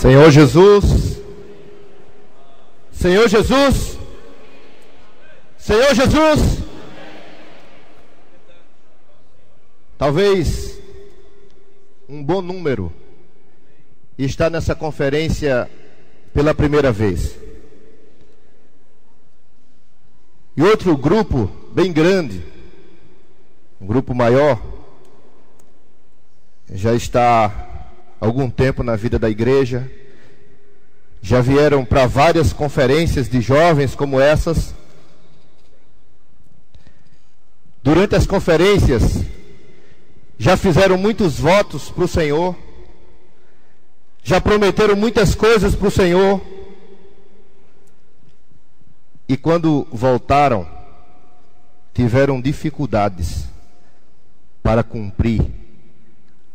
Senhor Jesus, Senhor Jesus, Senhor Jesus. Talvez um bom número está nessa conferência pela primeira vez. E outro grupo bem grande, um grupo maior, já está há algum tempo na vida da igreja, já vieram para várias conferências de jovens como essas. Durante as conferências, já fizeram muitos votos para o Senhor, já prometeram muitas coisas para o Senhor, e quando voltaram, tiveram dificuldades para cumprir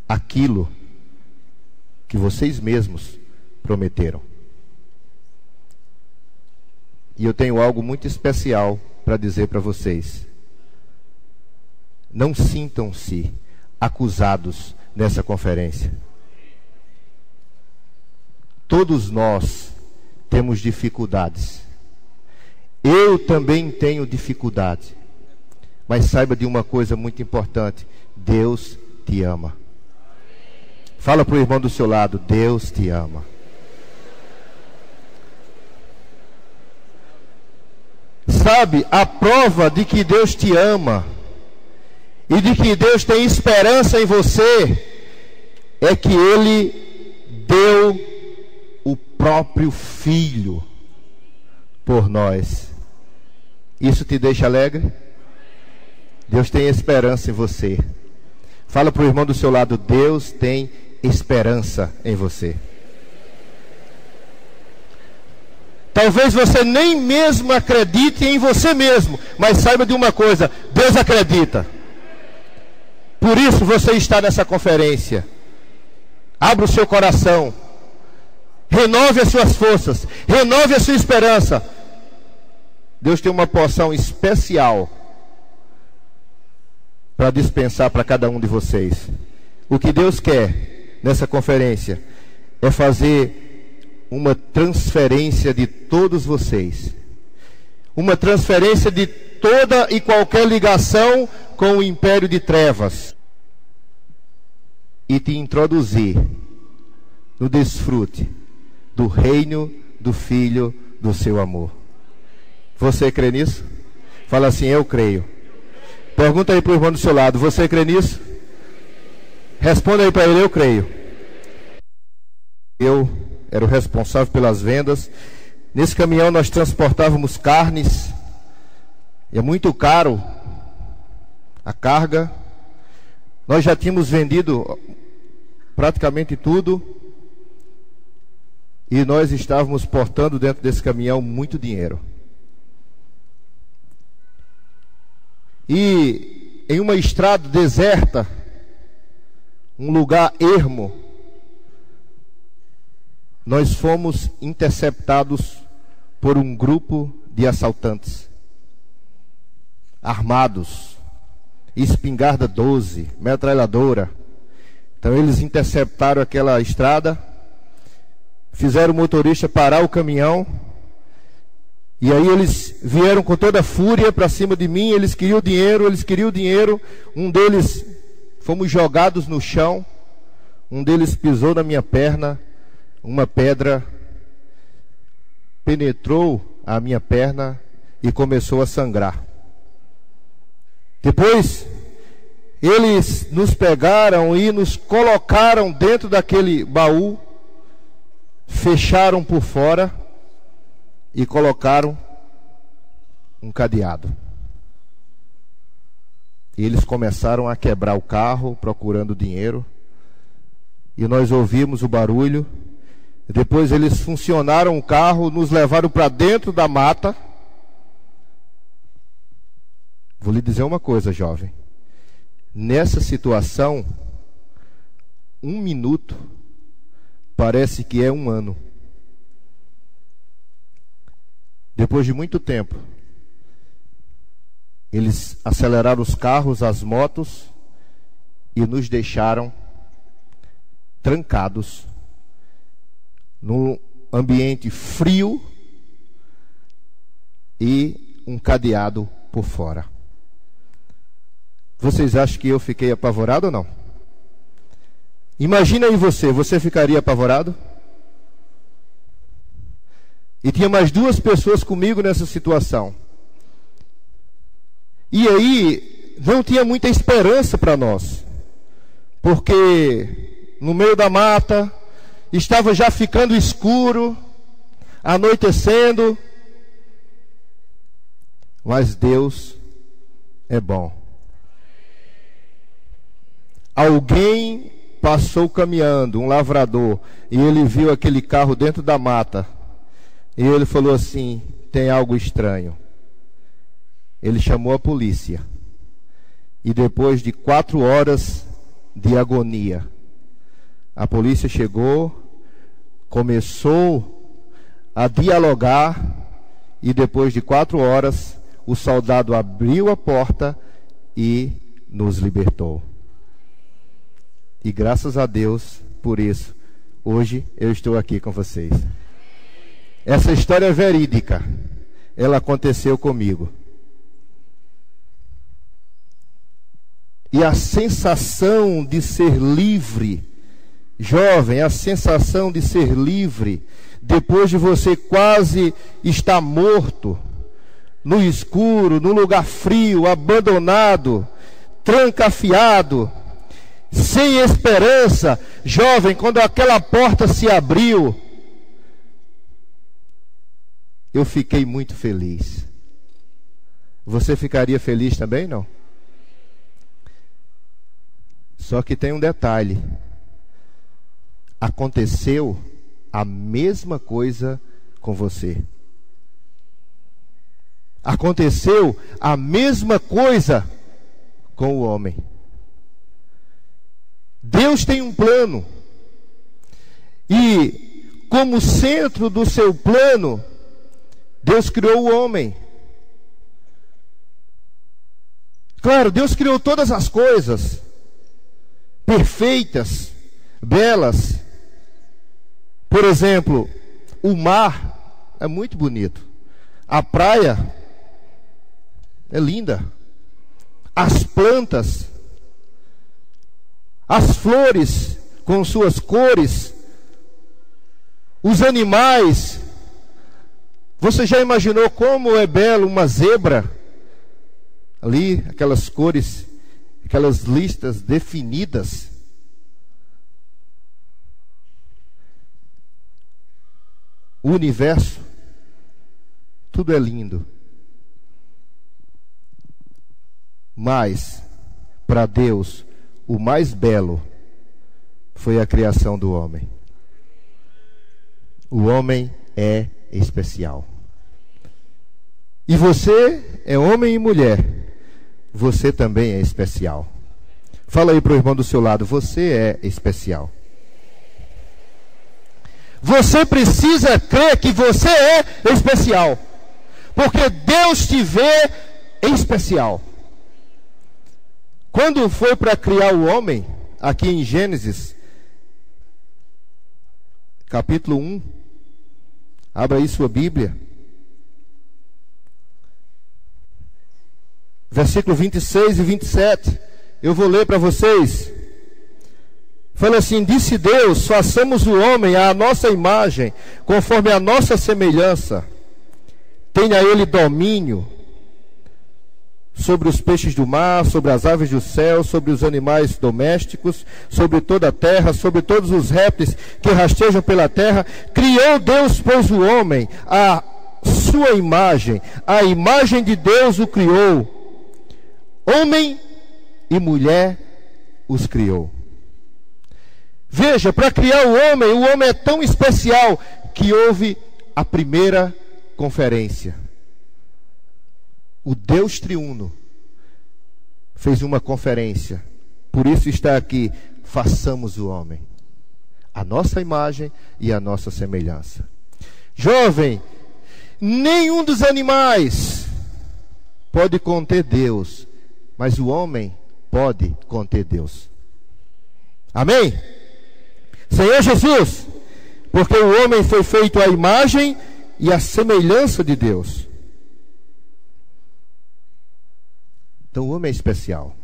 aquilo que vocês mesmos prometeram. E eu tenho algo muito especial para dizer para vocês. Não sintam-se acusados nessa conferência. Todos nós temos dificuldades. Eu também tenho dificuldade. Mas saiba de uma coisa muito importante: Deus te ama. Fala para o irmão do seu lado: Deus te ama. Sabe, a prova de que Deus te ama e de que Deus tem esperança em você é que Ele deu o próprio Filho por nós. Isso te deixa alegre? Deus tem esperança em você. Fala para o irmão do seu lado: Deus tem esperança em você. Talvez você nem mesmo acredite em você mesmo, mas saiba de uma coisa: Deus acredita. Por isso você está nessa conferência. Abra o seu coração, renove as suas forças, renove a sua esperança. Deus tem uma porção especial para dispensar para cada um de vocês. O que Deus quer nessa conferência é fazer uma transferência de todos vocês, uma transferência de toda e qualquer ligação com o império de trevas, e te introduzir no desfrute do reino do Filho do seu amor. Você crê nisso? Fala assim: eu creio. Pergunta aí para o irmão do seu lado: você crê nisso? Responda aí para ele: eu creio. Eu era o responsável pelas vendas. Nesse caminhão nós transportávamos carnes, e é muito caro a carga. Nós já tínhamos vendido praticamente tudo, e nós estávamos portando dentro desse caminhão muito dinheiro. E em uma estrada deserta, um lugar ermo, nós fomos interceptados por um grupo de assaltantes, armados, espingarda 12, metralhadora. Então eles interceptaram aquela estrada, fizeram o motorista parar o caminhão, e aí eles vieram com toda a fúria para cima de mim. Eles queriam dinheiro. Um deles, fomos jogados no chão, um deles pisou na minha perna. Uma pedra penetrou a minha perna e começou a sangrar. Depois, eles nos pegaram e nos colocaram dentro daquele baú, fecharam por fora e colocaram um cadeado. E eles começaram a quebrar o carro, procurando dinheiro, e nós ouvimos o barulho. Depois eles funcionaram o carro, nos levaram para dentro da mata. Vou lhe dizer uma coisa, jovem. Nessa situação, 1 minuto parece que é 1 ano. Depois de muito tempo, eles aceleraram os carros, as motos, e nos deixaram trancados num ambiente frio e um cadeado por fora. Vocês acham que eu fiquei apavorado ou não? Imagina aí você ficaria apavorado? E tinha mais 2 pessoas comigo nessa situação. E aí, não tinha muita esperança para nós. Porque no meio da mata, estava já ficando escuro, anoitecendo. Mas Deus é bom. Alguém passou caminhando, um lavrador, e ele viu aquele carro dentro da mata. E ele falou assim: tem algo estranho. Ele chamou a polícia. E depois de 4 horas de agonia, a polícia chegou, começou a dialogar, e depois de 4 horas, o soldado abriu a porta e nos libertou. E graças a Deus por isso, hoje eu estou aqui com vocês. Essa história é verídica. Ela aconteceu comigo. E a sensação de ser livre, jovem, a sensação de ser livre, depois de você quase estar morto, no escuro, num lugar frio, abandonado, trancafiado, sem esperança. Jovem, quando aquela porta se abriu, eu fiquei muito feliz. Você ficaria feliz também, não? Só que tem um detalhe. Aconteceu a mesma coisa com você. Aconteceu a mesma coisa com o homem. Deus tem um plano. E como centro do seu plano, Deus criou o homem. Claro, Deus criou todas as coisas perfeitas, belas. Por exemplo, o mar é muito bonito. A praia é linda. As plantas, as flores com suas cores, os animais. Você já imaginou como é belo uma zebra? Ali, aquelas cores, aquelas listas definidas. O universo, tudo é lindo. Mas, para Deus, o mais belo foi a criação do homem. O homem é especial. E você é homem e mulher. Você também é especial. Fala aí para o irmão do seu lado: você é especial. Você precisa crer que você é especial, porque Deus te vê em especial. Quando foi para criar o homem, aqui em Gênesis, capítulo 1, abra aí sua Bíblia, versículo 26 e 27, eu vou ler para vocês. Fala assim: disse Deus: façamos o homem à nossa imagem, conforme a nossa semelhança. Tenha ele domínio sobre os peixes do mar, sobre as aves do céu, sobre os animais domésticos, sobre toda a terra, sobre todos os répteis que rastejam pela terra. Criou Deus, pois, o homem à sua imagem, a imagem de Deus o criou. Homem e mulher os criou. Veja, para criar o homem é tão especial que houve a primeira conferência. O Deus triuno fez uma conferência. Por isso está aqui: façamos o homem a nossa imagem e a nossa semelhança. Jovem, nenhum dos animais pode conter Deus, mas o homem pode conter Deus. Amém? Senhor Jesus, Porque o homem foi feito à imagem e à semelhança de Deus. Então o homem é especial,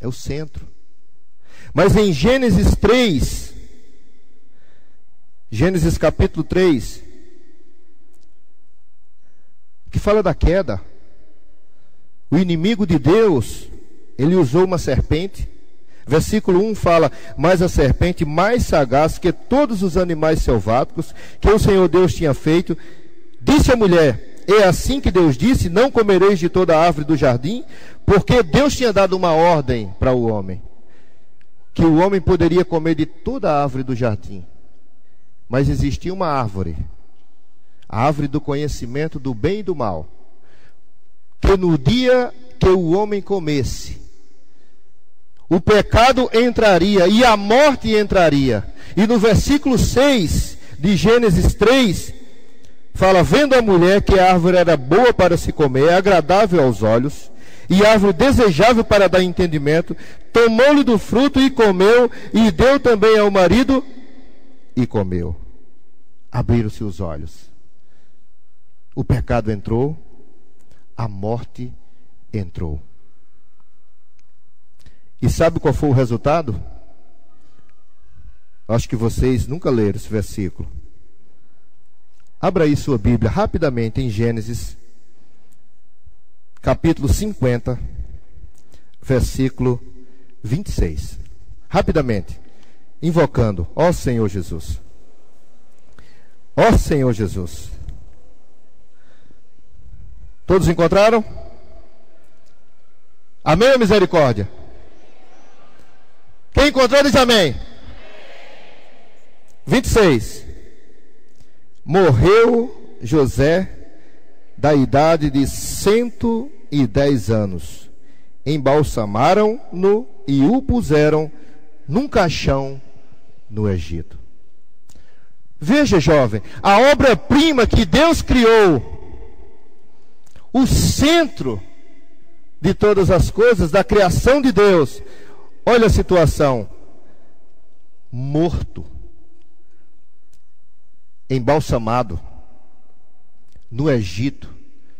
é o centro. Mas em Gênesis 3, Gênesis capítulo 3, que fala da queda, o inimigo de Deus, ele usou uma serpente. Versículo 1 fala: mas a serpente mais sagaz que todos os animais selváticos que o Senhor Deus tinha feito, disse à mulher: é assim que Deus disse, não comereis de toda a árvore do jardim? Porque Deus tinha dado uma ordem para o homem, que o homem poderia comer de toda a árvore do jardim. Mas existia uma árvore, a árvore do conhecimento do bem e do mal, que no dia que o homem comesse, o pecado entraria e a morte entraria. E no versículo 6 de Gênesis 3, fala: vendo a mulher que a árvore era boa para se comer, agradável aos olhos, e árvore desejável para dar entendimento, tomou-lhe do fruto e comeu, e deu também ao marido, e comeu. Abriram-se os olhos. O pecado entrou, a morte entrou. E sabe qual foi o resultado? Acho que vocês nunca leram esse versículo. Abra aí sua Bíblia rapidamente em Gênesis, capítulo 50, versículo 26. Rapidamente, invocando: ó Senhor Jesus. Ó Senhor Jesus. Todos encontraram? Amém ou misericórdia? Quem encontrou diz amém. 26. Morreu José da idade de 110 anos. Embalsamaram-no e o puseram num caixão no Egito. Veja, jovem, a obra-prima que Deus criou, o centro de todas as coisas, da criação de Deus. Olha a situação: morto, embalsamado no Egito,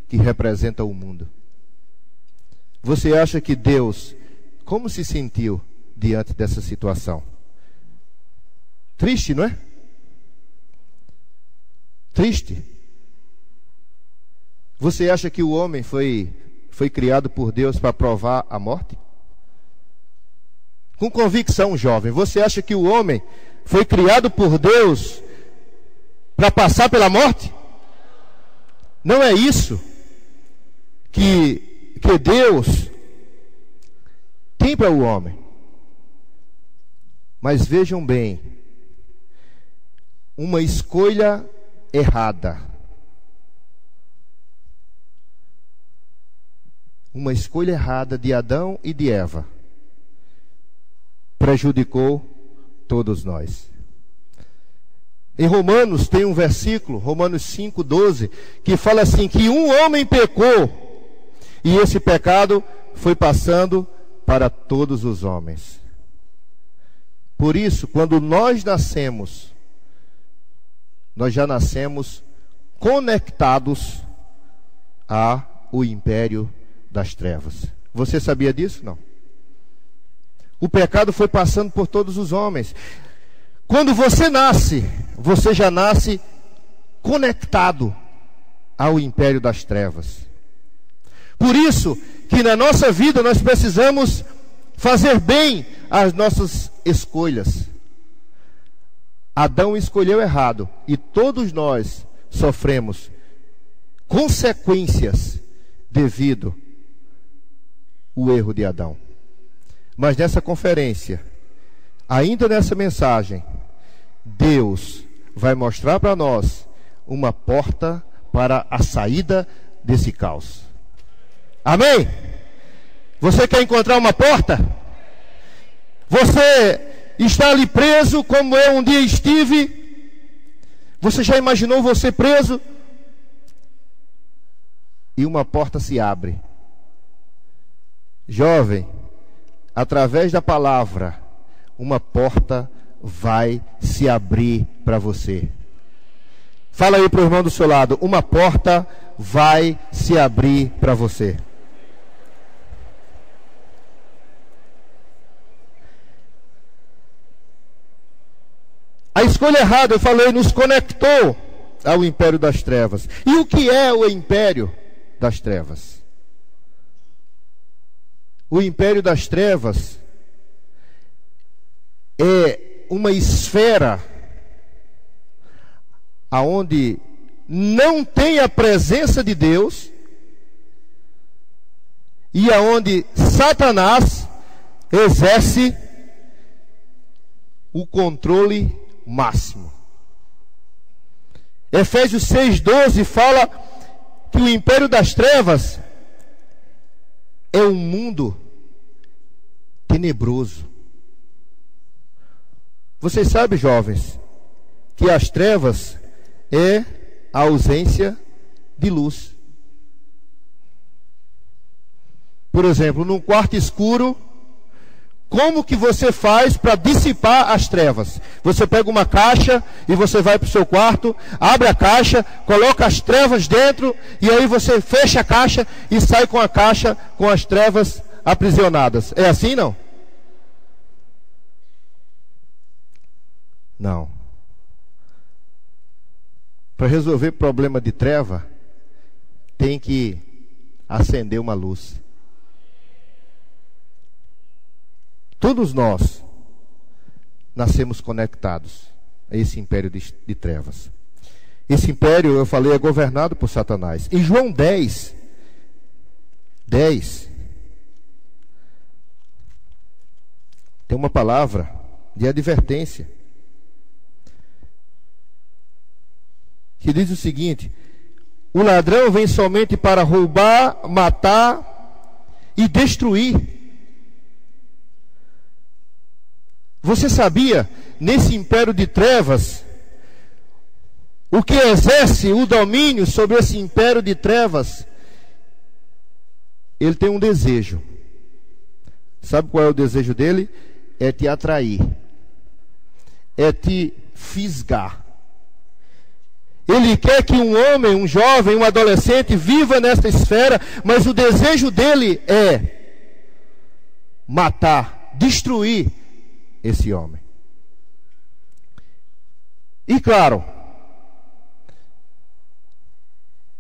que representa o mundo. Você acha que Deus, como se sentiu diante dessa situação? Triste, não é? Triste. Você acha que o homem foi criado por Deus para provar a morte? Com convicção, jovem, você acha que o homem foi criado por Deus para passar pela morte? Não é isso que Deus tem para o homem. Mas vejam bem, uma escolha errada, uma escolha errada de Adão e de Eva prejudicou todos nós. Em Romanos tem um versículo, Romanos 5:12, que fala assim, que um homem pecou e esse pecado foi passando para todos os homens. Por isso, quando nós nascemos, nós já nascemos conectados ao império das trevas. Você sabia disso? Não. O pecado foi passando por todos os homens. Quando você nasce, você já nasce conectado ao império das trevas. Por isso que na nossa vida nós precisamos fazer bem as nossas escolhas. Adão escolheu errado e todos nós sofremos consequências devido ao erro de Adão. Mas nessa conferência, ainda nessa mensagem, Deus vai mostrar para nós uma porta para a saída desse caos. Amém? Você quer encontrar uma porta? Você está ali preso como eu um dia estive? Você já imaginou você preso? E uma porta se abre. Jovem, através da palavra, uma porta vai se abrir para você. Fala aí para o irmão do seu lado, uma porta vai se abrir para você. A escolha errada, eu falei, nos conectou ao império das trevas. E o que é o império das trevas? O império das trevas é uma esfera aonde não tem a presença de Deus e aonde Satanás exerce o controle máximo. Efésios 6,12 fala que o império das trevas é um mundo tenebroso. Vocês sabem, jovens, que as trevas é a ausência de luz. Por exemplo, num quarto escuro, como que você faz para dissipar as trevas? Você pega uma caixa e você vai para o seu quarto, abre a caixa, coloca as trevas dentro, e aí você fecha a caixa e sai com a caixa com as trevas aprisionadas. É assim, não? Não. Para resolver problema de treva, tem que acender uma luz. Todos nós nascemos conectados a esse império de trevas. Esse império, eu falei, é governado por Satanás. Em João 10, tem uma palavra de advertência que diz o seguinte: o ladrão vem somente para roubar, matar e destruir. Você sabia, nesse império de trevas, o que exerce o domínio sobre esse império de trevas? Ele tem um desejo. Sabe qual é o desejo dele? É te atrair, é te fisgar. Ele quer que um homem, um jovem, um adolescente viva nesta esfera, mas o desejo dele é matar, destruir esse homem. E claro,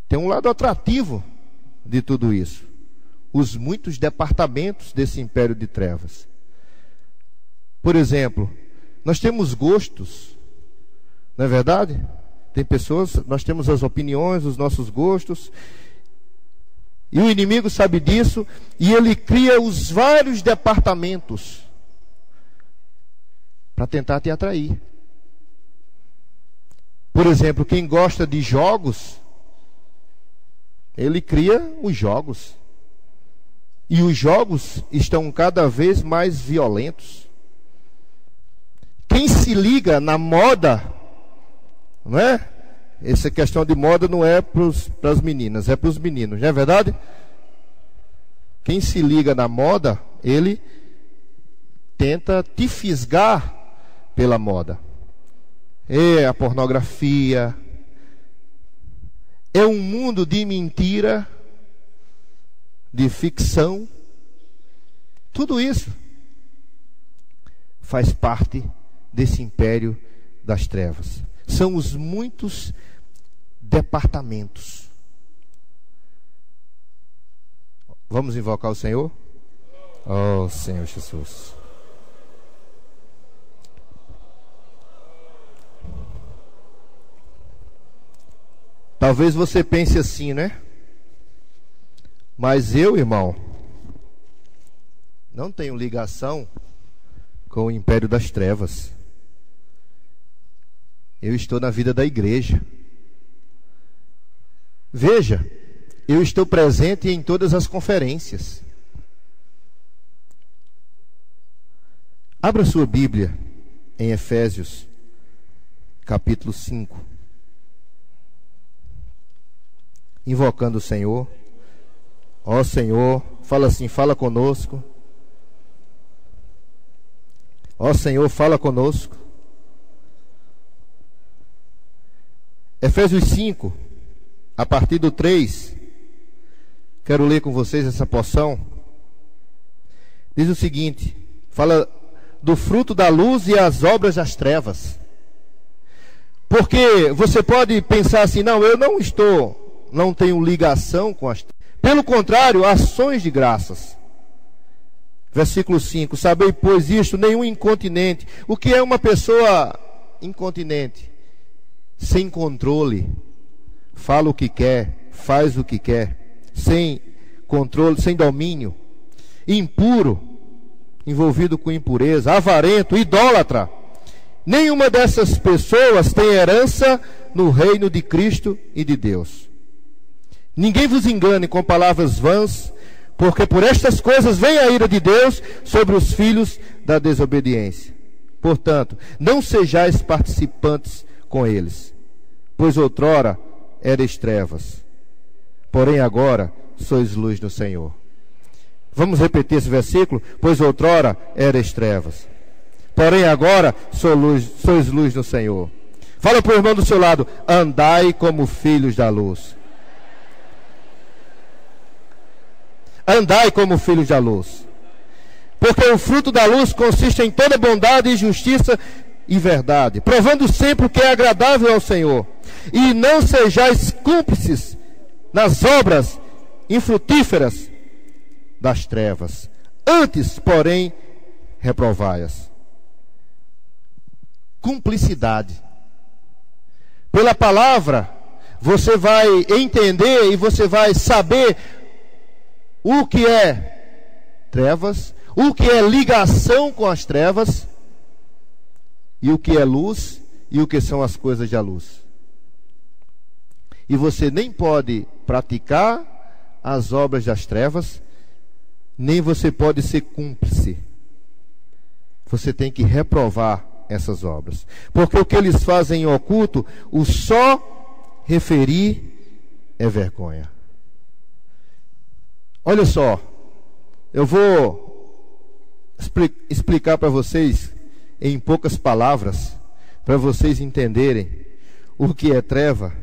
tem um lado atrativo de tudo isso: os muitos departamentos desse império de trevas. Por exemplo, nós temos gostos, não é verdade? Tem pessoas, nós temos as opiniões, os nossos gostos, e o inimigo sabe disso, e ele cria os vários departamentos para tentar te atrair. Por exemplo, quem gosta de jogos, ele cria os jogos. E os jogos estão cada vez mais violentos. Quem se liga na moda, não é? Essa questão de moda não é para as meninas, é para os meninos, não é verdade? Quem se liga na moda, ele tenta te fisgar pela moda. É a pornografia, é um mundo de mentira, de ficção. Tudo isso faz parte desse império das trevas. São os muitos departamentos. Vamos invocar o Senhor? Oh, Senhor Jesus. Talvez você pense assim, né? Mas eu, irmão, não tenho ligação com o império das trevas. Eu estou na vida da igreja. Veja, eu estou presente em todas as conferências. Abra sua Bíblia em Efésios, capítulo 5. Invocando o Senhor. Ó Senhor, fala assim, fala conosco. Ó Senhor, fala conosco. Efésios 5, a partir do 3, quero ler com vocês essa porção. Diz o seguinte, fala do fruto da luz e as obras das trevas. Porque você pode pensar assim, não, eu não tenho ligação com as trevas. Pelo contrário, ações de graças. Versículo 5, sabei, pois isto, nenhum incontinente. O que é uma pessoa incontinente? Sem controle, fala o que quer, faz o que quer, sem controle, sem domínio, impuro, envolvido com impureza, avarento, idólatra. Nenhuma dessas pessoas tem herança no reino de Cristo e de Deus. Ninguém vos engane com palavras vãs, porque por estas coisas vem a ira de Deus sobre os filhos da desobediência. Portanto, não sejais participantes com eles, pois outrora erais trevas, porém agora sois luz no Senhor. Vamos repetir esse versículo? Pois outrora erais trevas, porém agora sois luz no Senhor. Fala para o irmão do seu lado, andai como filhos da luz. Andai como filhos da luz. Porque o fruto da luz consiste em toda bondade e justiça e verdade, provando sempre o que é agradável ao Senhor. E não sejais cúmplices nas obras infrutíferas das trevas. Antes, porém, reprovai-as. Cumplicidade. Pela palavra, você vai entender e você vai saber o que é trevas, o que é ligação com as trevas, e o que é luz, e o que são as coisas da luz. E você nem pode praticar as obras das trevas, nem você pode ser cúmplice. Você tem que reprovar essas obras. Porque o que eles fazem em oculto, o só referir é vergonha. Olha só, eu vou explicar para vocês em poucas palavras, para vocês entenderem o que é treva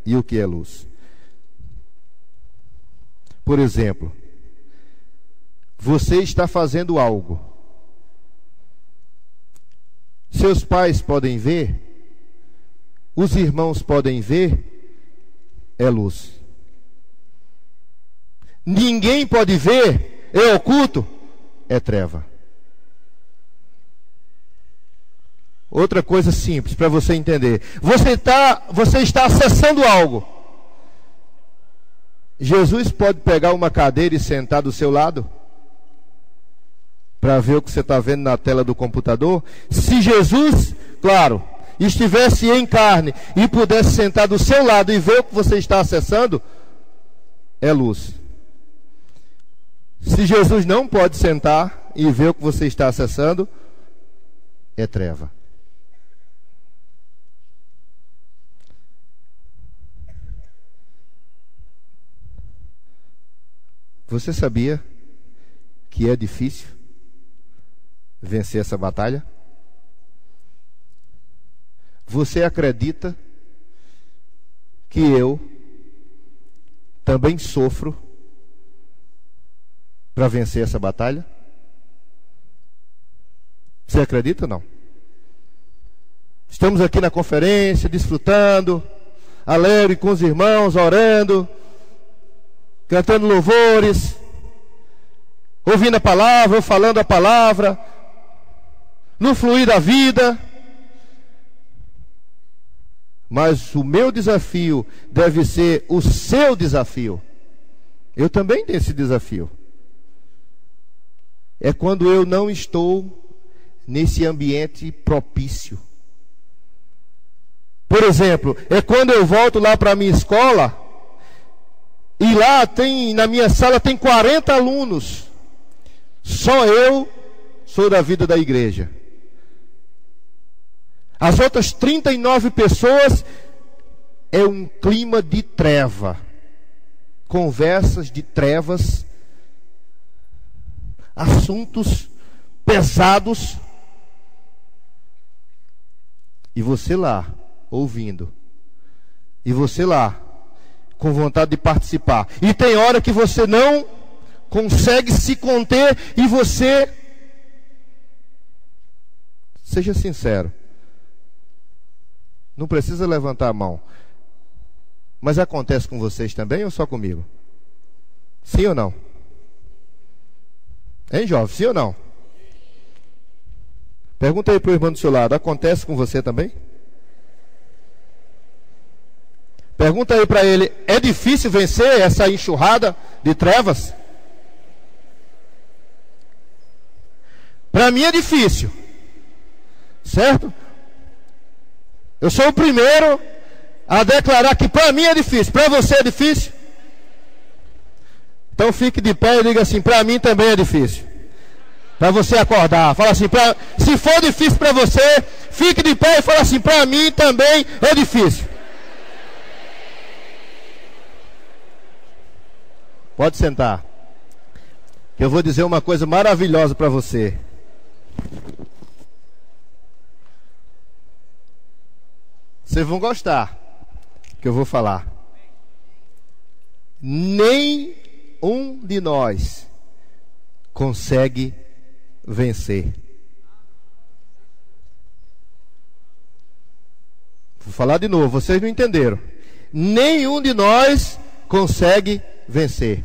e o que é luz. Por exemplo, você está fazendo algo. Seus pais podem ver, os irmãos podem ver, é luz. Ninguém pode ver, é oculto, é treva. Outra coisa simples para você entender. Você está acessando algo. Jesus pode pegar uma cadeira e sentar do seu lado para ver o que você está vendo na tela do computador? Se Jesus, claro, estivesse em carne e pudesse sentar do seu lado e ver o que você está acessando, é luz. Se Jesus não pode sentar e ver o que você está acessando, é treva. Você sabia que é difícil vencer essa batalha? Você acredita que eu também sofro para vencer essa batalha? Você acredita ou não? Estamos aqui na conferência, desfrutando, alegre com os irmãos, orando, cantando louvores, ouvindo a palavra, ou falando a palavra, no fluir da vida. Mas o meu desafio deve ser o seu desafio. Eu também tenho esse desafio. É quando eu não estou nesse ambiente propício. Por exemplo, é quando eu volto lá para a minha escola, e lá na minha sala tem 40 alunos. Só eu sou da vida da igreja. As outras 39 pessoas é um clima de treva. Conversas de trevas, assuntos pesados, e você lá, ouvindo, E você lá, com vontade de participar. E tem hora que você não consegue se conter e você... Seja sincero. Não precisa levantar a mão. Mas acontece com vocês também ou só comigo? Sim ou não? Hein, jovem? Sim ou não? Pergunta aí para o irmão do seu lado. Acontece com você também? Pergunta aí para ele. É difícil vencer essa enxurrada de trevas? Para mim é difícil. Certo? Eu sou o primeiro a declarar que para mim é difícil. Para você é difícil? Então fique de pé e diga assim: para mim também é difícil. Para você acordar. Fala assim: se for difícil para você, fique de pé e fala assim: para mim também é difícil. Pode sentar. Eu vou dizer uma coisa maravilhosa para você. Vocês vão gostar que eu vou falar. Nem um de nós consegue vencer. Vou falar de novo, vocês não entenderam. Nenhum de nós consegue vencer.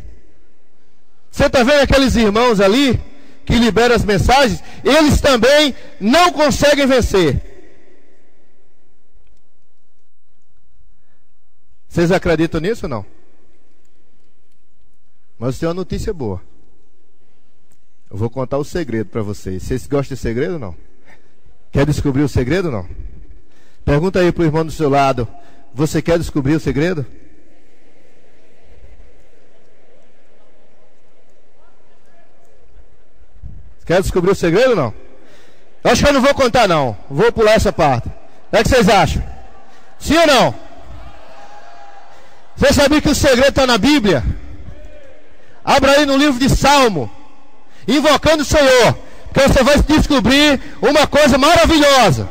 Você está vendo aqueles irmãos ali que liberam as mensagens? Eles também não conseguem vencer. Vocês acreditam nisso ou não? Mas eu tenho uma notícia boa. Eu vou contar o segredo para vocês. Vocês gostam de segredo ou não? Quer descobrir o segredo ou não? Pergunta aí para o irmão do seu lado: você quer descobrir o segredo? Quer descobrir o segredo ou não? Eu acho que eu não vou contar não. Vou pular essa parte. O que vocês acham? Sim ou não? Você sabia que o segredo está na Bíblia? Abra aí no livro de Salmo, invocando o Senhor, porque você vai descobrir uma coisa maravilhosa.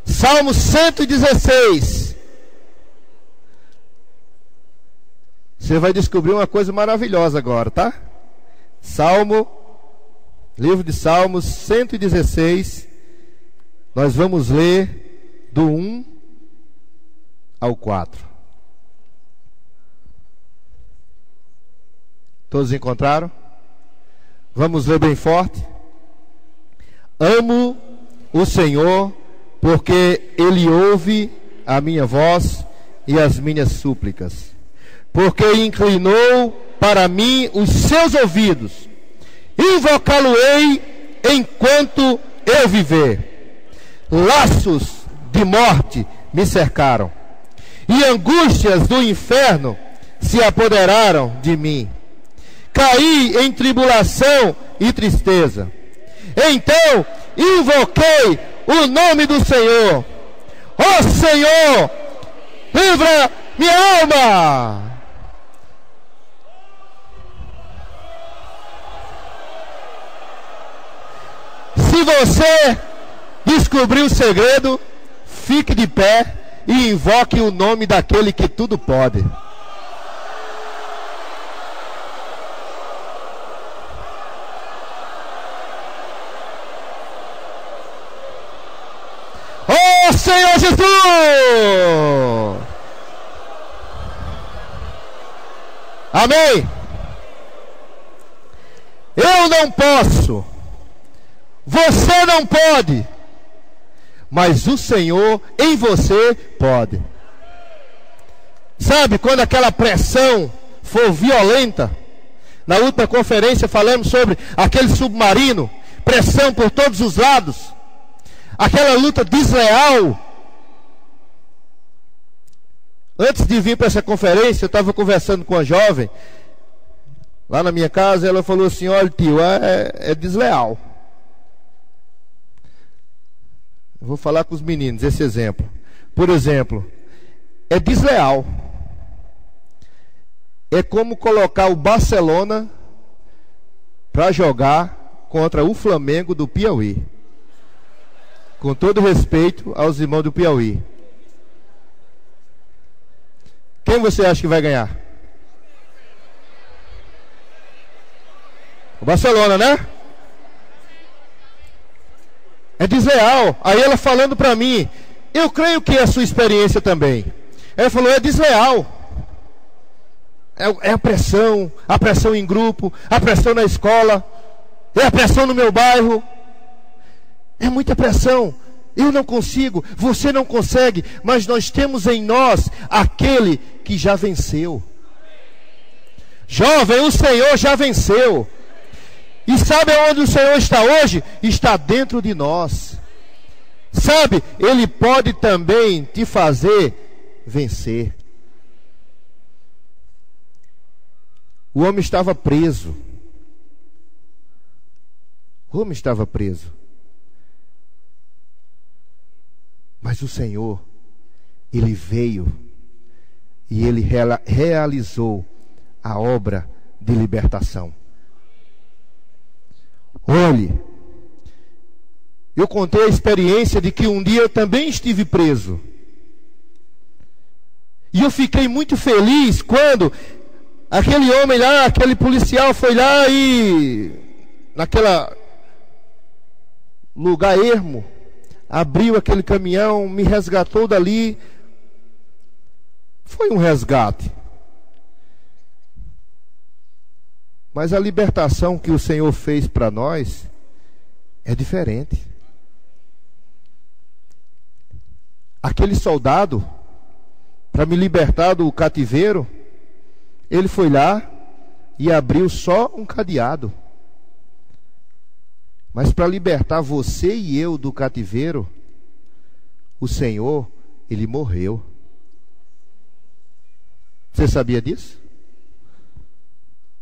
Salmo 116. Você vai descobrir uma coisa maravilhosa agora, tá? Livro de Salmos 116. Nós vamos ler do 1 ao 4. Todos encontraram? Vamos ler bem forte. Amo o Senhor, porque Ele ouve a minha voz e as minhas súplicas. Porque inclinou para mim os seus ouvidos. Invocá-lo-ei enquanto eu viver. Laços de morte me cercaram, e angústias do inferno se apoderaram de mim. Caí em tribulação e tristeza. Então invoquei o nome do Senhor. Ó Senhor, livra minha alma. Se você descobrir o segredo, fique de pé e invoque o nome daquele que tudo pode. Oh Senhor Jesus! Amém? Eu não posso, você não pode, mas o Senhor em você pode. Sabe, quando aquela pressão for violenta, na última conferência falamos sobre aquele submarino, pressão por todos os lados, aquela luta desleal. Antes de vir para essa conferência, eu estava conversando com uma jovem lá na minha casa. Ela falou assim: olha tio, é desleal. Eu vou falar com os meninos esse exemplo. Por exemplo, é desleal. É como colocar o Barcelona para jogar contra o Flamengo do Piauí. Com todo respeito aos irmãos do Piauí. Quem você acha que vai ganhar? O Barcelona, né? É desleal. Aí ela falando para mim, eu creio que é a sua experiência também. Ela falou, é desleal. É a pressão em grupo, a pressão na escola, é a pressão no meu bairro. É muita pressão. Eu não consigo, você não consegue, mas nós temos em nós aquele que já venceu. Jovem, o Senhor já venceu. E sabe onde o Senhor está hoje? Está dentro de nós. Sabe, Ele pode também te fazer vencer. O homem estava preso. O homem estava preso. Mas o Senhor, Ele veio e Ele realizou a obra de libertação. Olhe, eu contei a experiência de que um dia eu também estive preso. E eu fiquei muito feliz quando aquele homem lá, aquele policial foi lá e naquela lugar ermo, abriu aquele caminhão, me resgatou dali. Foi um resgate. Mas a libertação que o Senhor fez para nós é diferente. Aquele soldado, para me libertar do cativeiro, ele foi lá e abriu só um cadeado. Mas para libertar você e eu do cativeiro, o Senhor, Ele morreu. Você sabia disso?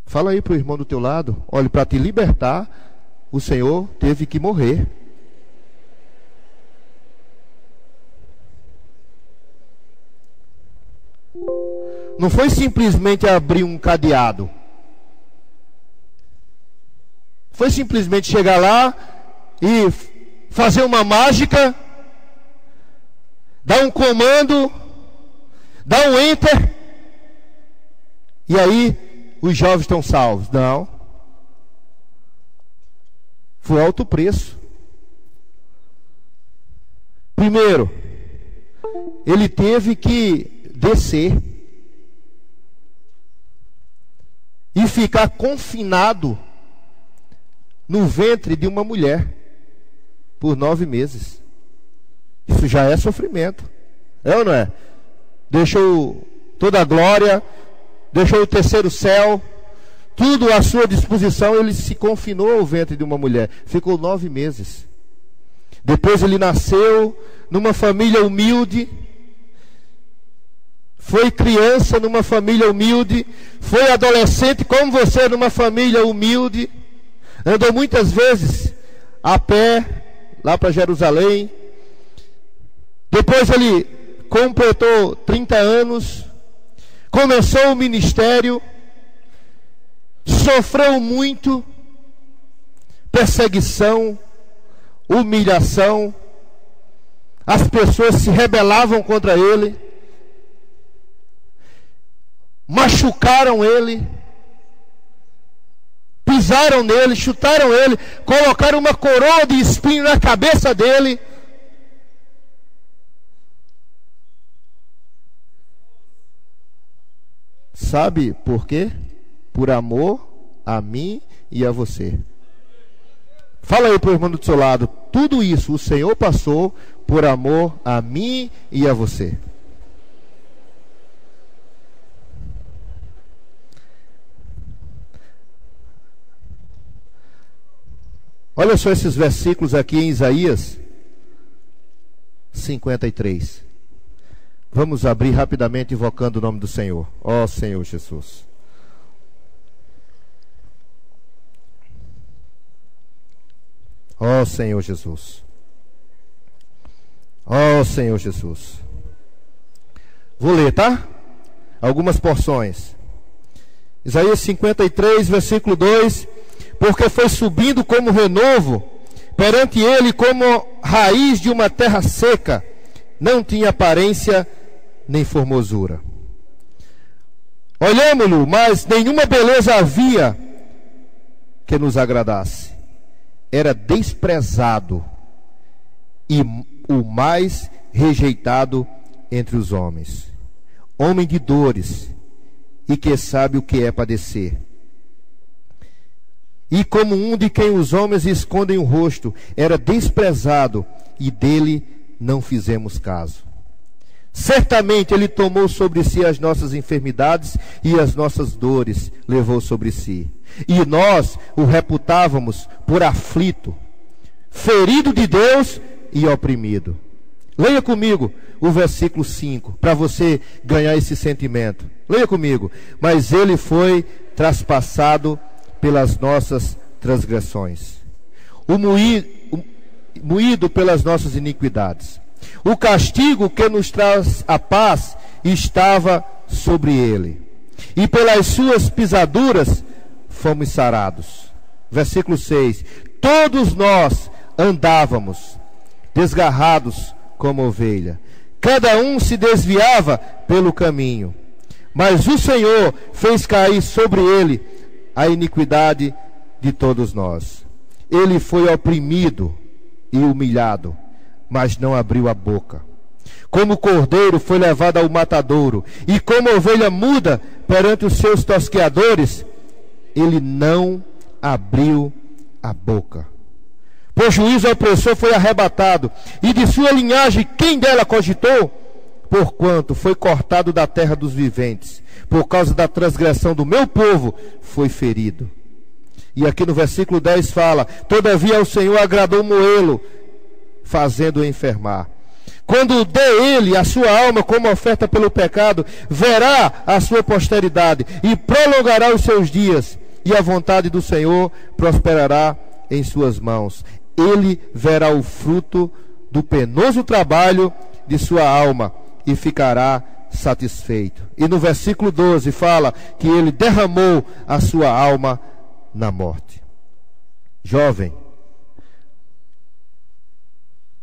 Fala aí para o irmão do teu lado. Olha, para te libertar, o Senhor teve que morrer. Não foi simplesmente abrir um cadeado. Foi simplesmente chegar lá e fazer uma mágica, dar um comando, dar um enter, e aí os jovens estão salvos. Não. Foi alto preço. Primeiro, ele teve que descer e ficar confinado no ventre de uma mulher por 9 meses. Isso já é sofrimento. É ou não é? Deixou toda a glória, deixou o terceiro céu, tudo à sua disposição. Ele se confinou ao ventre de uma mulher. Ficou 9 meses. Depois ele nasceu numa família humilde. Foi criança numa família humilde. Foi adolescente como você numa família humilde. Andou muitas vezes a pé lá para Jerusalém. Depois ele completou 30 anos. Começou o ministério. Sofreu muito perseguição, humilhação. As pessoas se rebelavam contra ele. Machucaram ele. Pisaram nele, chutaram ele, colocaram uma coroa de espinho na cabeça dele. Sabe por quê? Por amor a mim e a você. Fala aí para o irmão do seu lado. Tudo isso o Senhor passou por amor a mim e a você. Olha só esses versículos aqui em Isaías 53. Vamos abrir rapidamente invocando o nome do Senhor. Ó Senhor Jesus. Ó Senhor Jesus. Ó Senhor Jesus. Vou ler, tá? Algumas porções. Isaías 53, versículo 2. Porque foi subindo como renovo, perante ele como raiz de uma terra seca, não tinha aparência nem formosura. Olhamos-lo, mas nenhuma beleza havia que nos agradasse. Era desprezado e o mais rejeitado entre os homens. Homem de dores e que sabe o que é padecer. E como um de quem os homens escondem o rosto, era desprezado e dele não fizemos caso. Certamente ele tomou sobre si as nossas enfermidades e as nossas dores levou sobre si. E nós o reputávamos por aflito, ferido de Deus e oprimido. Leia comigo o versículo 5, para você ganhar esse sentimento. Leia comigo. Mas ele foi traspassado pelas nossas transgressões, moído pelas nossas iniquidades. O castigo que nos traz a paz estava sobre ele, e pelas suas pisaduras fomos sarados. Versículo 6. Todos nós andávamos desgarrados como ovelha, cada um se desviava pelo caminho, mas o Senhor fez cair sobre ele a iniquidade de todos nós. Ele foi oprimido e humilhado, mas não abriu a boca. Como cordeiro foi levado ao matadouro, e como ovelha muda perante os seus tosqueadores, ele não abriu a boca. Por juízo ao opressor foi arrebatado, e de sua linhagem quem dela cogitou? Porquanto foi cortado da terra dos viventes, por causa da transgressão do meu povo foi ferido. E aqui no versículo 10 fala: todavia ao Senhor agradou moê-lo, fazendo-o enfermar. Quando dê ele a sua alma como oferta pelo pecado, verá a sua posteridade e prolongará os seus dias, e a vontade do Senhor prosperará em suas mãos. Ele verá o fruto do penoso trabalho de sua alma e ficará satisfeito. E no versículo 12 fala que ele derramou a sua alma na morte. Jovem,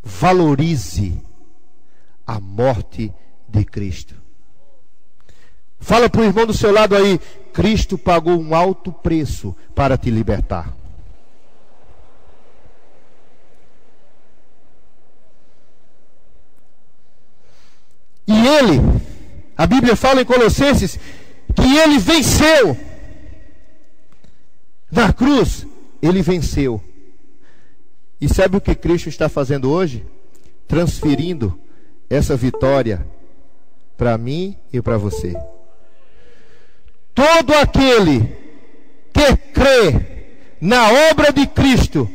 valorize a morte de Cristo. Fala para o irmão do seu lado aí: Cristo pagou um alto preço para te libertar. E ele, a Bíblia fala em Colossenses, que ele venceu. Na cruz, ele venceu. E sabe o que Cristo está fazendo hoje? Transferindo essa vitória para mim e para você. Todo aquele que crê na obra de Cristo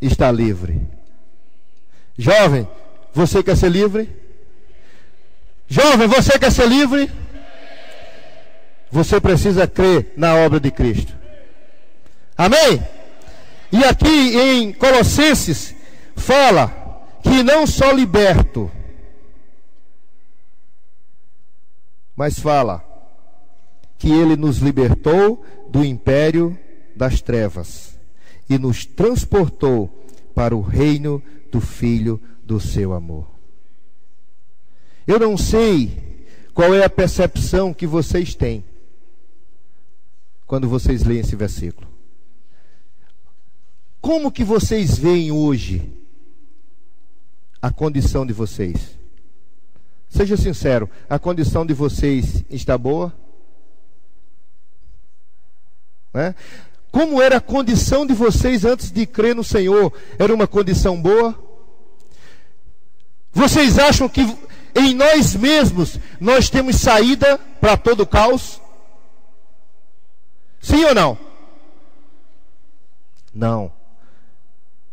está livre. Jovem, você quer ser livre? Jovem, você quer ser livre? Você precisa crer na obra de Cristo. Amém? E aqui em Colossenses fala que não só liberto, mas fala que ele nos libertou do império das trevas e nos transportou para o reino do Filho do seu amor. Eu não sei qual é a percepção que vocês têm quando vocês leem esse versículo. Como que vocês veem hoje a condição de vocês? Seja sincero, a condição de vocês está boa? Né? Como era a condição de vocês antes de crer no Senhor? Era uma condição boa? Vocês acham que em nós mesmos nós temos saída para todo o caos? Sim ou não? Não.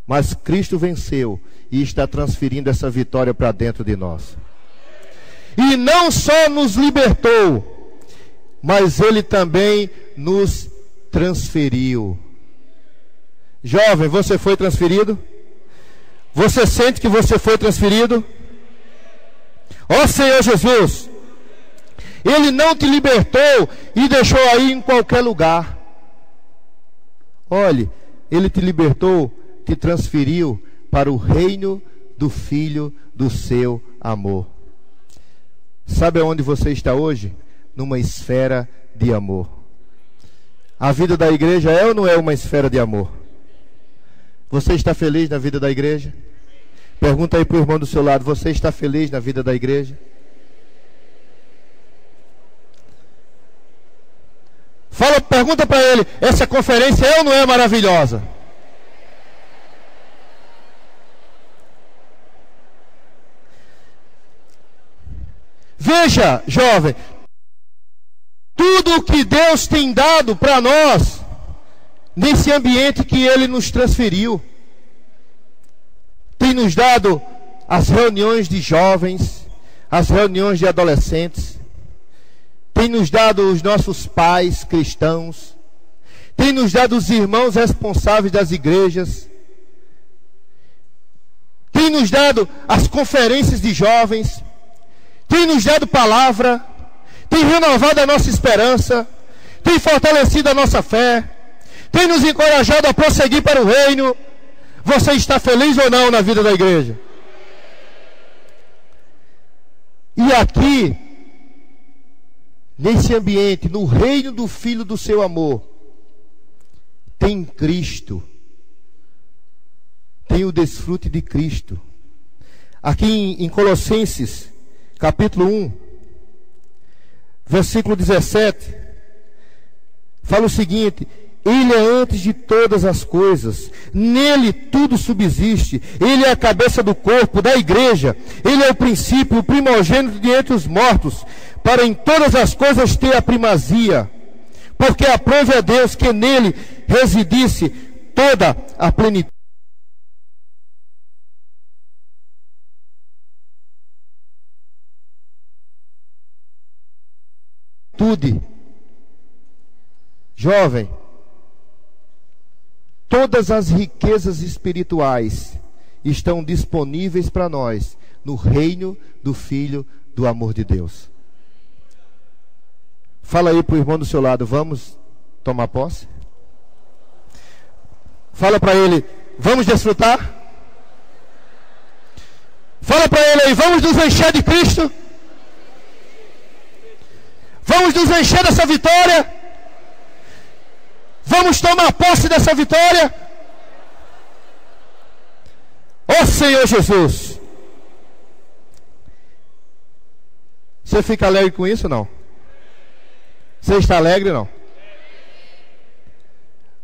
Mas Cristo venceu e está transferindo essa vitória para dentro de nós. E não só nos libertou, mas Ele também nos transferiu. Jovem, você foi transferido? Você sente que você foi transferido? Ó Senhor Jesus, Ele não te libertou e deixou aí em qualquer lugar. Olhe, Ele te libertou, te transferiu para o reino do Filho do seu amor. Sabe aonde você está hoje? numa esfera de amor. A vida da igreja é ou não é uma esfera de amor? Você está feliz na vida da igreja? Pergunta aí para o irmão do seu lado: você está feliz na vida da igreja? Pergunta para ele: essa conferência é ou não é maravilhosa? Veja, jovem, tudo o que Deus tem dado para nós, nesse ambiente que Ele nos transferiu, tem nos dado as reuniões de jovens, as reuniões de adolescentes, tem nos dado os nossos pais cristãos, tem nos dado os irmãos responsáveis das igrejas, tem nos dado as conferências de jovens, tem nos dado palavra, tem renovado a nossa esperança, tem fortalecido a nossa fé, tem nos encorajado a prosseguir para o reino. Você está feliz ou não na vida da igreja? E aqui, nesse ambiente, no reino do Filho do seu amor, tem Cristo, tem o desfrute de Cristo. Aqui em Colossenses capítulo 1, versículo 17, fala o seguinte: Ele é antes de todas as coisas, nele tudo subsiste, Ele é a cabeça do corpo, da igreja, Ele é o princípio, o primogênito de entre os mortos, para em todas as coisas ter a primazia, porque aprove a Deus que nele residisse toda a plenitude. Jovem, todas as riquezas espirituais estão disponíveis para nós no reino do Filho do amor de Deus. Fala aí para o irmão do seu lado: vamos tomar posse? Fala para ele: vamos desfrutar? Fala para ele aí: vamos nos encher de Cristo? Vamos nos encher dessa vitória? Vamos tomar posse dessa vitória? Ó Senhor Jesus! Você fica alegre com isso ou não? Você está alegre ou não?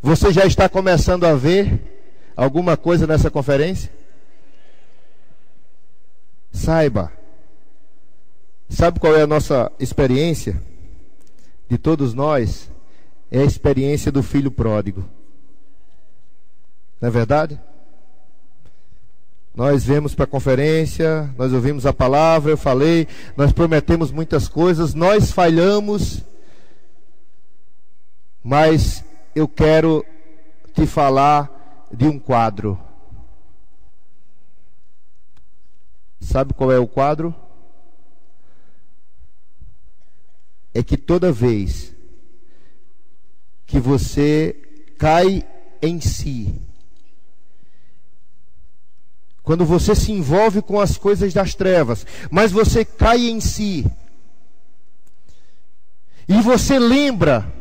Você já está começando a ver alguma coisa nessa conferência? Sabe qual é a nossa experiência? De todos nós, é a experiência do filho pródigo. Não é verdade? Nós viemos para a conferência, nós ouvimos a palavra, eu falei, nós prometemos muitas coisas, nós falhamos, mas eu quero te falar de um quadro. Sabe qual é o quadro? É que toda vez que você cai em si, quando você se envolve com as coisas das trevas, mas você cai em si, e você lembra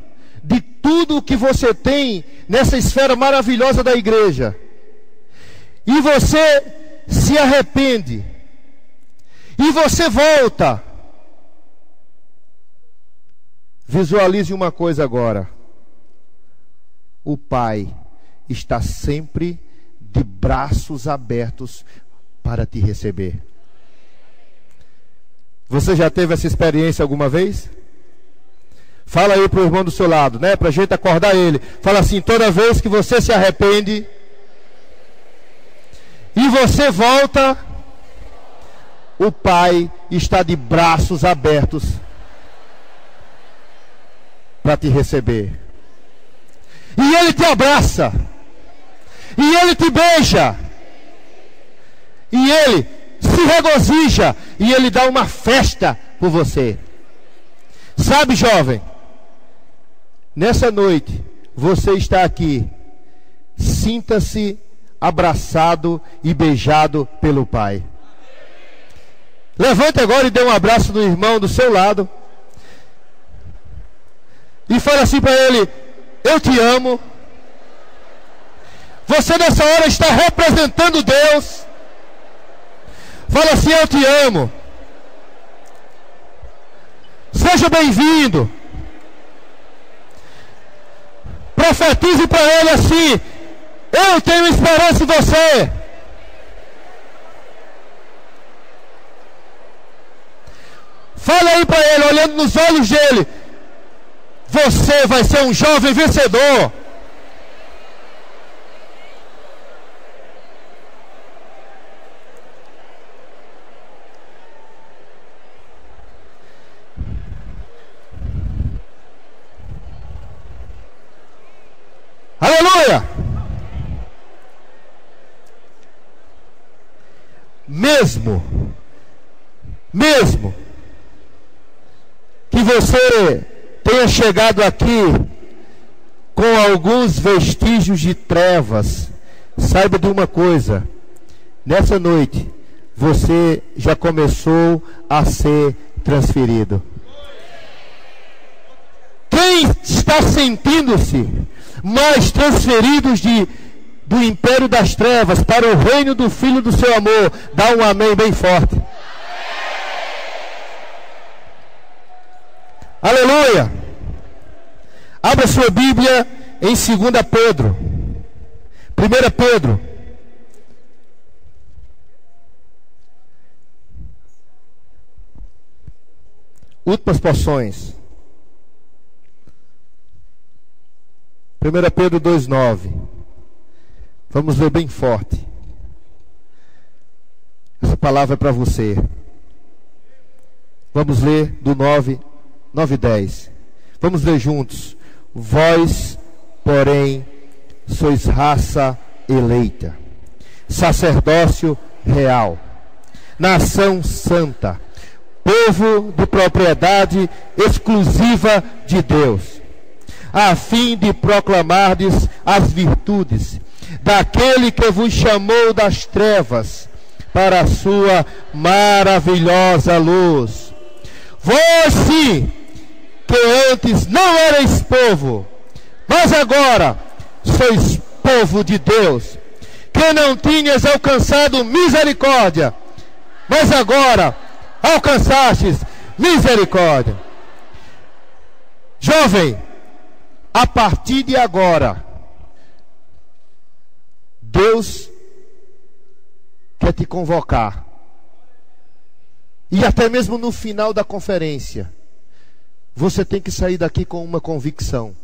de tudo o que você tem nessa esfera maravilhosa da igreja, e você se arrepende, e você volta. Visualize uma coisa agora: o Pai está sempre de braços abertos para te receber. Você já teve essa experiência alguma vez? Fala aí para o irmão do seu lado, né? Para a gente acordar ele. Fala assim: toda vez que você se arrepende e você volta, o Pai está de braços abertos para te receber. E Ele te abraça, e Ele te beija, e Ele se regozija, e Ele dá uma festa por você. Sabe, jovem, nessa noite você está aqui, sinta-se abraçado e beijado pelo Pai. Levante agora e dê um abraço no irmão do seu lado. e fala assim para ele: eu te amo. Você nessa hora está representando Deus. Fala assim: eu te amo. Seja bem-vindo. Profetize para ele assim: eu tenho esperança em você. Fala aí para ele, olhando nos olhos dele: você vai ser um jovem vencedor. Aleluia! Mesmo que você tenha chegado aqui com alguns vestígios de trevas, saiba de uma coisa: nessa noite você já começou a ser transferido. Quem está sentindo-se mais transferidos do império das trevas para o reino do Filho do seu amor, dá um amém bem forte. Aleluia! Abra sua Bíblia em 2 Pedro. 1 Pedro. Últimas porções. 1 Pedro 2,9. Vamos ler bem forte. Essa palavra é para você. Vamos ler do 9 e 10. Vamos ler juntos. Vós, porém, sois raça eleita, sacerdócio real, nação santa, povo de propriedade exclusiva de Deus, a fim de proclamardes as virtudes daquele que vos chamou das trevas para a sua maravilhosa luz. Vós sim, que antes não erais povo, mas agora sois povo de Deus, que não tinhas alcançado misericórdia, mas agora alcançastes misericórdia. Jovem, a partir de agora, Deus quer te convocar. E até mesmo no final da conferência, você tem que sair daqui com uma convicção: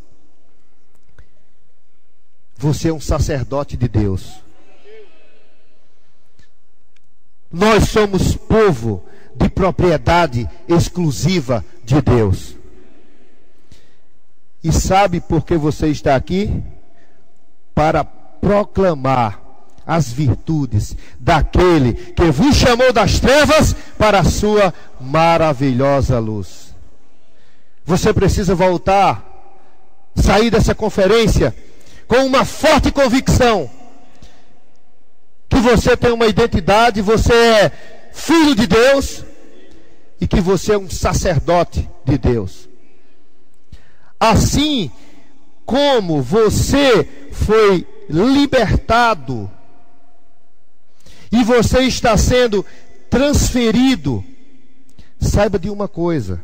você é um sacerdote de Deus. Nós somos povo de propriedade exclusiva de Deus. E sabe por que você está aqui? Para proclamar as virtudes daquele que vos chamou das trevas para a sua maravilhosa luz. Você precisa voltar, sair dessa conferência com uma forte convicção que você tem uma identidade, você é filho de Deus e que você é um sacerdote de Deus. Assim como você foi libertado e você está sendo transferido, saiba de uma coisa: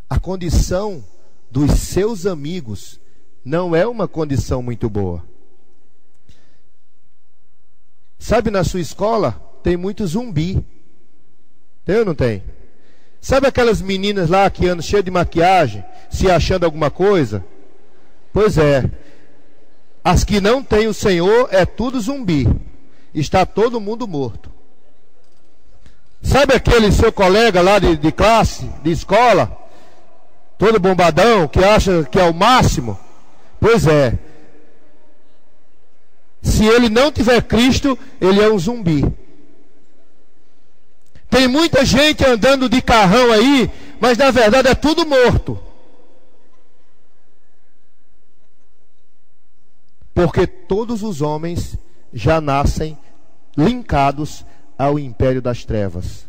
a condição dos seus amigos não é uma condição muito boa. Sabe, na sua escola tem muito zumbi. Tem ou não tem? Sabe aquelas meninas lá que andam cheias de maquiagem, se achando alguma coisa? Pois é. As que não têm o Senhor é tudo zumbi. Está todo mundo morto. Sabe aquele seu colega lá de classe, de escola, todo bombadão, que acha que é o máximo? Pois é. Se ele não tiver Cristo, ele é um zumbi. Tem muita gente andando de carrão aí, mas na verdade é tudo morto. Porque todos os homens já nascem linkados ao império das trevas.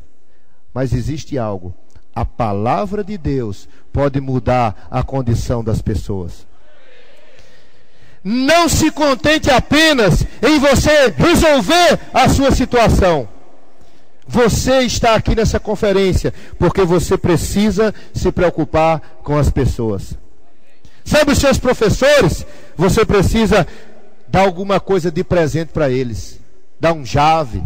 Mas existe algo: a palavra de Deus pode mudar a condição das pessoas. Não se contente apenas em você resolver a sua situação. Você está aqui nessa conferência porque você precisa se preocupar com as pessoas. Sabe os seus professores? Você precisa dar alguma coisa de presente para eles. Dar um jave,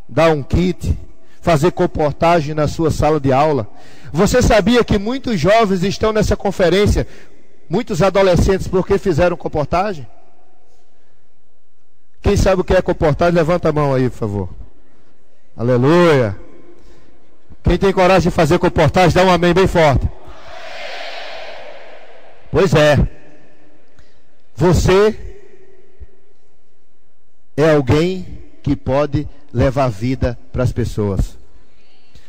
dar um kit, fazer comportagem na sua sala de aula. Você sabia que muitos jovens estão nessa conferência, muitos adolescentes, porque fizeram comportagem? Quem sabe o que é comportagem? Levanta a mão aí, por favor. Aleluia. Quem tem coragem de fazer comportagem, dá um amém bem forte. Pois é. Você é alguém que pode levar vida para as pessoas.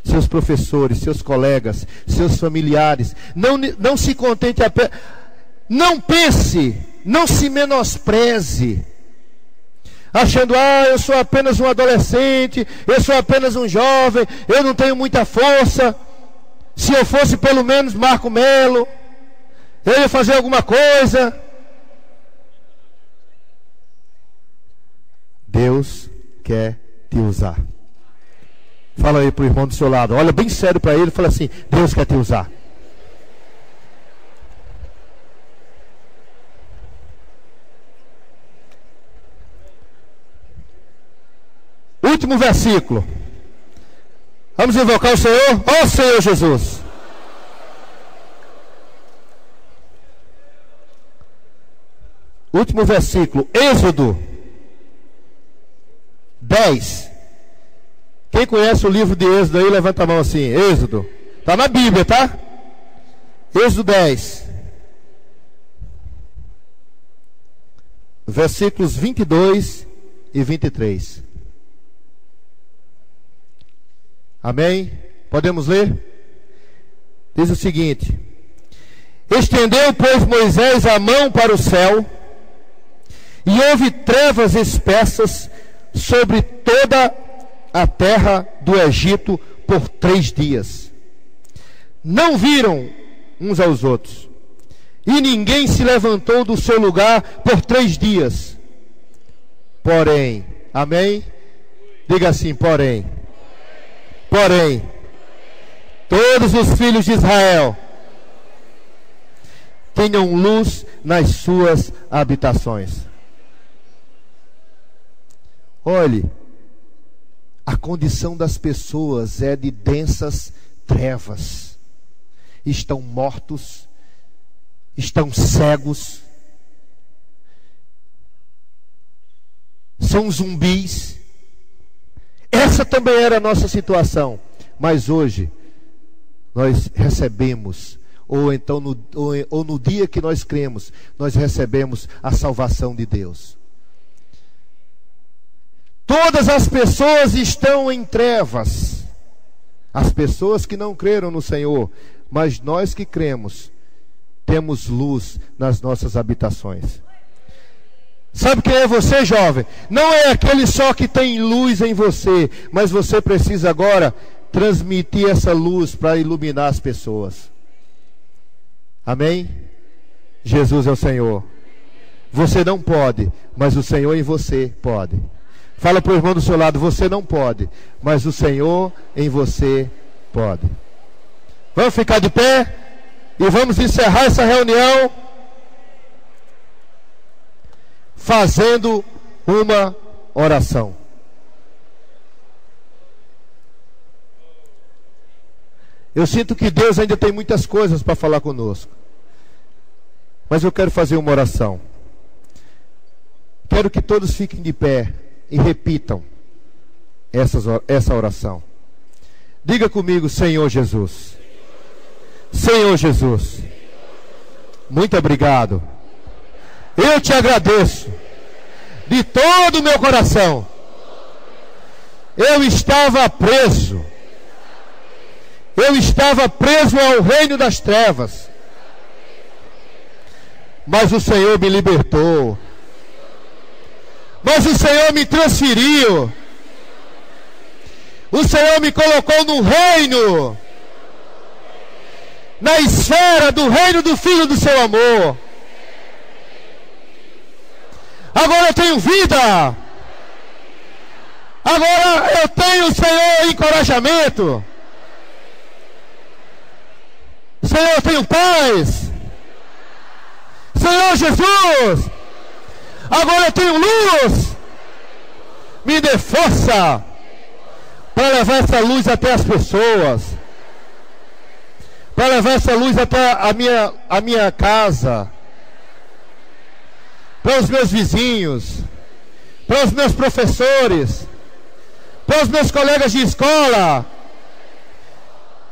Seus professores, seus colegas, seus familiares. Não se contente apenas. Não pense, não se menospreze, achando, eu sou apenas um adolescente, eu sou apenas um jovem, eu não tenho muita força. Se eu fosse pelo menos Marco Melo, eu ia fazer alguma coisa. Deus quer te usar. Fala aí para o irmão do seu lado, olha bem sério para ele e fala assim: Deus quer te usar. Último versículo. Vamos invocar o Senhor. Ó Senhor Jesus. Último versículo. Êxodo 10. Quem conhece o livro de Êxodo aí, levanta a mão assim. Êxodo. Está na Bíblia, tá? Êxodo 10. Versículos 22 e 23. Amém? Podemos ler? Diz o seguinte: estendeu, pois, Moisés a mão para o céu, e houve trevas espessas sobre toda a terra do Egito por 3 dias. Não viram uns aos outros, e ninguém se levantou do seu lugar por 3 dias. Porém, amém? Diga assim, porém, todos os filhos de Israel tenham luz nas suas habitações. Olhe, a condição das pessoas é de densas trevas. Estão mortos, estão cegos, são zumbis. Essa também era a nossa situação. Mas hoje nós recebemos, ou então no dia que nós cremos, nós recebemos a salvação de Deus. Todas as pessoas estão em trevas. As pessoas que não creram no Senhor, mas nós que cremos, temos luz nas nossas habitações. Sabe quem é você, jovem? Não é aquele só que tem luz em você, mas você precisa agora transmitir essa luz para iluminar as pessoas. Amém? Jesus é o Senhor. Você não pode, mas o Senhor em você pode. Fala para o irmão do seu lado: você não pode, mas o Senhor em você pode. Vamos ficar de pé e vamos encerrar essa reunião fazendo uma oração. Eu sinto que Deus ainda tem muitas coisas para falar conosco, mas eu quero fazer uma oração. Quero que todos fiquem de pé e repitam essa oração. Diga comigo: Senhor Jesus. Senhor Jesus, muito obrigado. Eu te agradeço de todo o meu coração. Eu estava preso ao reino das trevas, mas o Senhor me libertou. Mas o Senhor me transferiu. O Senhor me colocou no reino na esfera do reino do Filho do seu amor. Agora eu tenho vida. Agora eu tenho, Senhor, encorajamento. Senhor, eu tenho paz. Senhor Jesus, agora eu tenho luz. Me dê força para levar essa luz até as pessoas, para levar essa luz até a minha casa, para os meus vizinhos, para os meus professores, para os meus colegas de escola.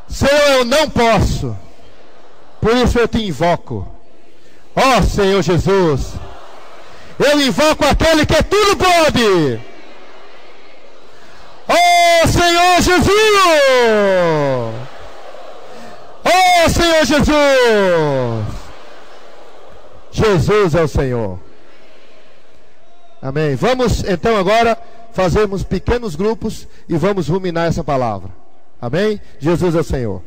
Senhor, eu não posso, por isso eu te invoco. Ó Senhor Jesus, eu invoco aquele que tudo pode. Ó Senhor Jesus, ó Senhor Jesus, Jesus é o Senhor. Amém. Vamos então agora fazermos pequenos grupos e vamos ruminar essa palavra. Amém? Jesus é o Senhor.